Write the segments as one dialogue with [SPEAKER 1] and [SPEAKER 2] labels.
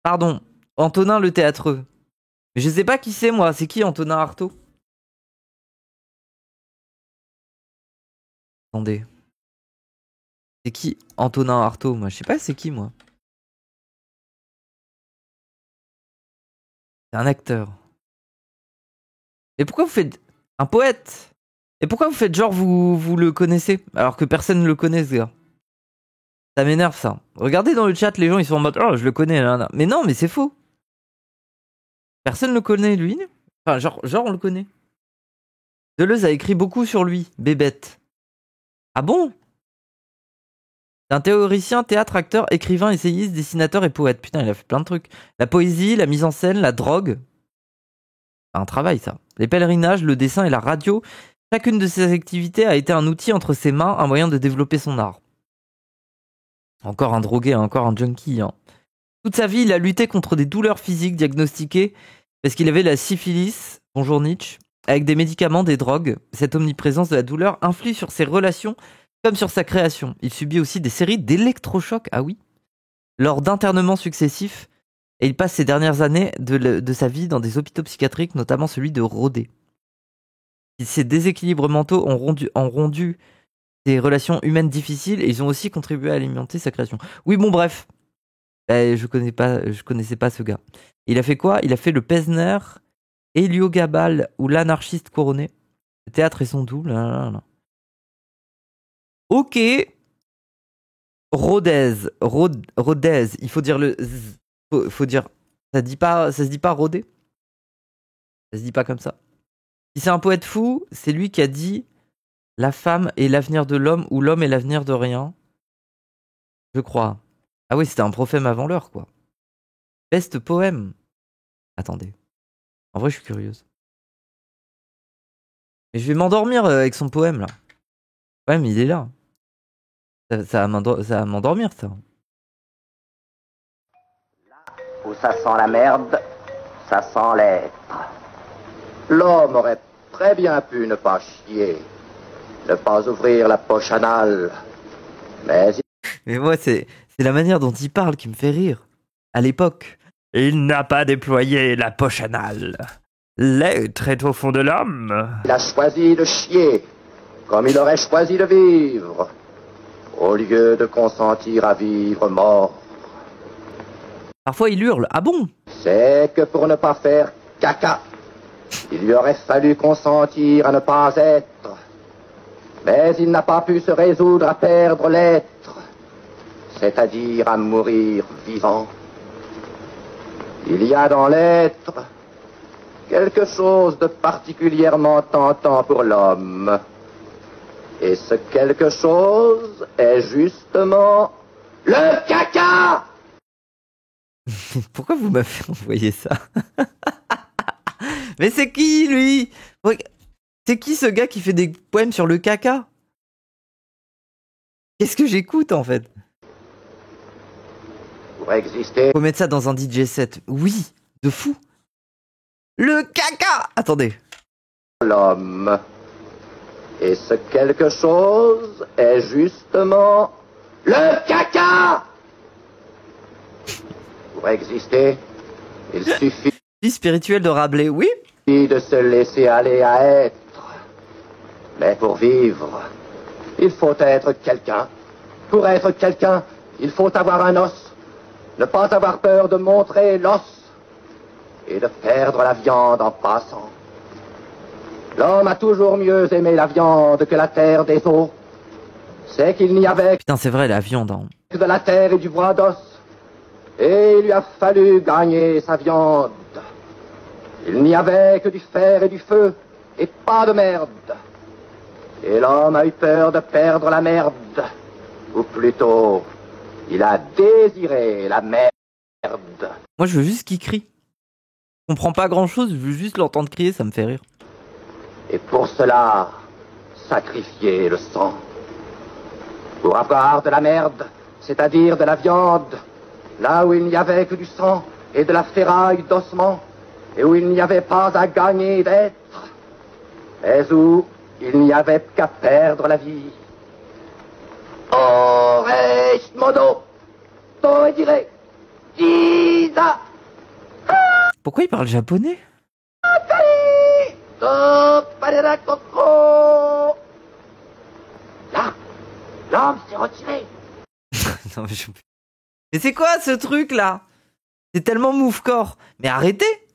[SPEAKER 1] Pardon, Antonin le théâtreux. Mais je sais pas qui c'est, moi. C'est qui Antonin Artaud? Attendez. C'est qui Antonin Artaud? Moi, je sais pas c'est qui, moi. C'est un acteur. Et pourquoi vous faites... Un poète? Et pourquoi vous faites genre vous le connaissez? Alors que personne ne le connaît, ce gars. Ça m'énerve, ça. Regardez dans le chat, les gens, ils sont en mode... Oh, je le connais, là, là. Mais non, mais c'est faux. Personne le connaît, lui. Enfin, genre on le connaît. Deleuze a écrit beaucoup sur lui, Bébête. Ah bon? C'est un théoricien, théâtre, acteur, écrivain, essayiste, dessinateur et poète. Putain, il a fait plein de trucs. La poésie, la mise en scène, la drogue. Un travail, ça. Les pèlerinages, le dessin et la radio. Chacune de ces activités a été un outil entre ses mains, un moyen de développer son art. Encore un drogué, encore un junkie. Hein. Toute sa vie, il a lutté contre des douleurs physiques diagnostiquées parce qu'il avait la syphilis, bonjour Nietzsche, avec des médicaments, des drogues. Cette omniprésence de la douleur influe sur ses relations comme sur sa création. Il subit aussi des séries d'électrochocs, ah oui, lors d'internements successifs, et il passe ses dernières années de sa vie dans des hôpitaux psychiatriques, notamment celui de Rodez. Ces déséquilibres mentaux ont rendu des relations humaines difficiles et ils ont aussi contribué à alimenter sa création. Oui, bon, bref. Je connaissais pas ce gars. Il a fait quoi? Il a fait le Pesner, Héliogabal ou l'anarchiste couronné. Le théâtre et son double. Ok. Rodez. Rodez. Il faut dire le z. Faut dire. Ça se dit pas Rodez. Ça se dit pas comme ça. Si c'est un poète fou, c'est lui qui a dit la femme est l'avenir de l'homme ou l'homme est l'avenir de rien. Je crois. Ah oui, c'était un prophète avant l'heure, quoi. Best poème. Attendez. En vrai, je suis curieuse. Mais je vais m'endormir avec son poème, là. Ouais, mais il est là. Ça va m'endormir, ça.
[SPEAKER 2] Là où ça sent la merde, ça sent l'être. L'homme aurait très bien pu ne pas chier, ne pas ouvrir la poche anale, mais...
[SPEAKER 1] Mais moi, c'est la manière dont il parle qui me fait rire. À l'époque. Il n'a pas déployé la poche anale. L'être est au fond de l'homme.
[SPEAKER 2] Il a choisi de chier, comme il aurait choisi de vivre, au lieu de consentir à vivre mort.
[SPEAKER 1] Parfois, il hurle. Ah bon?
[SPEAKER 2] C'est que pour ne pas faire caca, il lui aurait fallu consentir à ne pas être. Mais il n'a pas pu se résoudre à perdre l'être, c'est-à-dire à mourir vivant. Il y a dans l'être quelque chose de particulièrement tentant pour l'homme. Et ce quelque chose est justement le caca!
[SPEAKER 1] Pourquoi vous m'avez envoyé ça? Mais c'est qui, lui? C'est qui ce gars qui fait des poèmes sur le caca? Qu'est-ce que j'écoute, en fait?
[SPEAKER 2] Pour exister...
[SPEAKER 1] Faut mettre ça dans un DJ set. Oui, de fou. Le caca! Attendez.
[SPEAKER 2] L'homme. Et ce quelque chose est justement le caca! Pour exister, il suffit...
[SPEAKER 1] Vie spirituelle de Rabelais, oui?
[SPEAKER 2] De se laisser aller à être. Mais pour vivre, il faut être quelqu'un. Pour être quelqu'un, il faut avoir un os. Ne pas avoir peur de montrer l'os et de perdre la viande en passant. L'homme a toujours mieux aimé la viande que la terre des os. C'est qu'il n'y avait
[SPEAKER 1] Putain, c'est vrai, la viande. Hein.
[SPEAKER 2] que de la terre et du bois d'os. Et il lui a fallu gagner sa viande. Il n'y avait que du fer et du feu, et pas de merde. Et l'homme a eu peur de perdre la merde. Ou plutôt, il a désiré la merde.
[SPEAKER 1] Moi, je veux juste qu'il crie. Je comprends pas grand-chose, je veux juste l'entendre crier, ça me fait rire.
[SPEAKER 2] Et pour cela, sacrifier le sang. Pour avoir de la merde, c'est-à-dire de la viande, là où il n'y avait que du sang et de la ferraille d'ossement, et où il n'y avait pas à gagner d'être, mais où il n'y avait qu'à perdre la vie. Ores modo, toi dire, Tisa.
[SPEAKER 1] Pourquoi il parle japonais?
[SPEAKER 2] Parera Coco. Là, l'homme s'est retiré.
[SPEAKER 1] Non, mais c'est quoi ce truc là? C'est tellement moufcore. Mais arrêtez!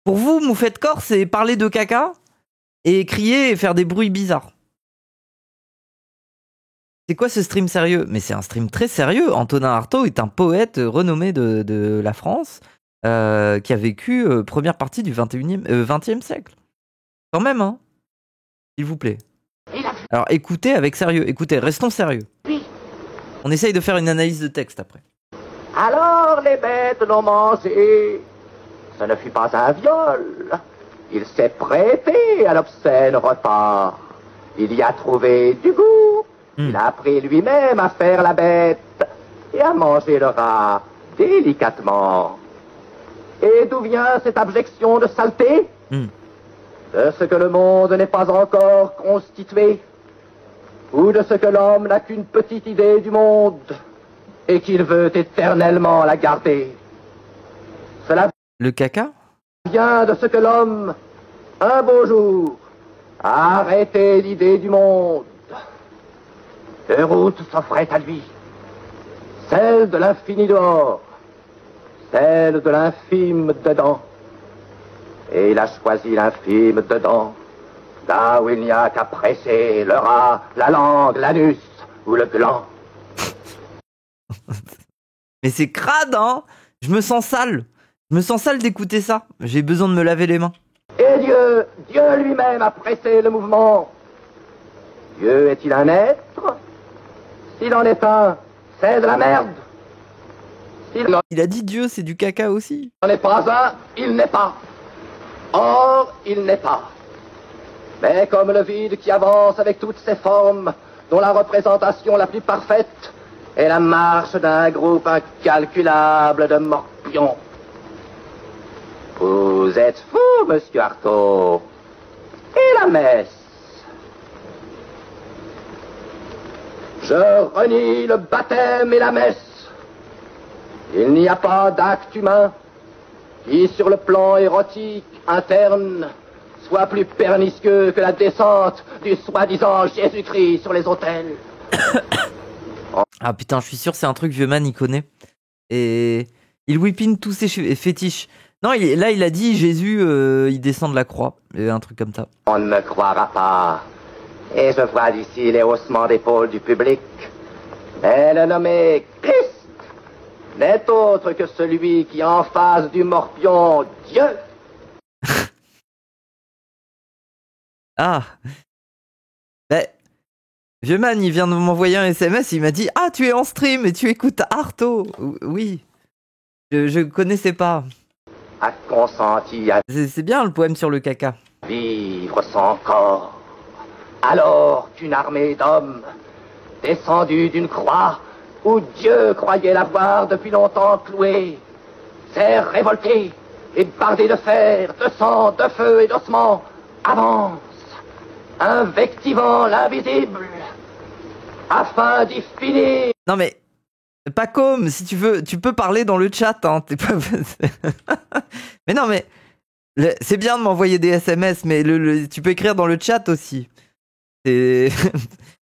[SPEAKER 1] Pour vous, moufette corps, c'est parler de caca et crier et faire des bruits bizarres. C'est quoi ce stream sérieux? Mais c'est un stream très sérieux. Antonin Artaud est un poète renommé de la France qui a vécu première partie du 20e siècle. Quand même, hein? S'il vous plaît. Alors écoutez avec sérieux. Écoutez, restons sérieux. On essaye de faire une analyse de texte après.
[SPEAKER 2] Alors les bêtes l'ont mangé. Ce ne fut pas un viol. Il s'est prêté à l'obscène repas. Il y a trouvé du goût. Il a appris lui-même à faire la bête et à manger le rat délicatement. Et d'où vient cette abjection de saleté? De ce que le monde n'est pas encore constitué, ou de ce que l'homme n'a qu'une petite idée du monde et qu'il veut éternellement la garder. Cela
[SPEAKER 1] Le caca?
[SPEAKER 2] vient de ce que l'homme, un beau jour, a arrêté l'idée du monde. Deux routes s'offraient à lui, celle de l'infini dehors, celle de l'infime dedans. Et il a choisi l'infime dedans, là où il n'y a qu'à presser le rat, la langue, l'anus ou le gland.
[SPEAKER 1] Mais c'est crade, hein? Je me sens sale. Je me sens sale d'écouter ça. J'ai besoin de me laver les mains.
[SPEAKER 2] Et Dieu lui-même a pressé le mouvement. Dieu est-il un être? S'il en est un, c'est de la merde. S'il n'en
[SPEAKER 1] Il a dit Dieu, c'est du caca aussi.
[SPEAKER 2] est pas un, il n'est pas. Or, il n'est pas. Mais comme le vide qui avance avec toutes ses formes, dont la représentation la plus parfaite est la marche d'un groupe incalculable de morpions. Vous êtes fou, monsieur Artaud. Et la messe? Je renie le baptême et la messe. Il n'y a pas d'acte humain qui, sur le plan érotique interne, soit plus pernicieux que la descente du soi-disant Jésus-Christ sur les autels.
[SPEAKER 1] Ah putain, je suis sûr c'est un truc vieux man, il connaît. Et il whippine tous ses fétiches. Non, là il a dit Jésus, il descend de la croix. Un truc comme ça.
[SPEAKER 2] On ne me croira pas. Et je vois d'ici les haussements d'épaule du public. Mais le nommé Christ n'est autre que celui qui, en face du morpion Dieu,
[SPEAKER 1] Ah. Ben, vieux man, il vient de m'envoyer un SMS, il m'a dit ah, tu es en stream et tu écoutes Artaud. Oui. Je connaissais pas.
[SPEAKER 2] a consenti à
[SPEAKER 1] C'est bien le poème sur le caca.
[SPEAKER 2] vivre son corps. Alors qu'une armée d'hommes, descendus d'une croix où Dieu croyait l'avoir depuis longtemps cloué, s'est révoltée et bardée de fer, de sang, de feu et d'ossements, avance, invectivant l'invisible, afin d'y finir.
[SPEAKER 1] Non mais pas comme, si tu veux, tu peux parler dans le chat, hein. T'es pas... mais non mais c'est bien de m'envoyer des SMS, mais tu peux écrire dans le chat aussi. Parce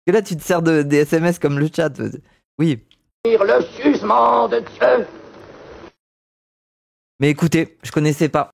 [SPEAKER 1] que là tu te sers des SMS comme le chat. Oui.
[SPEAKER 2] Le jugement de Dieu.
[SPEAKER 1] Mais écoutez, je connaissais pas.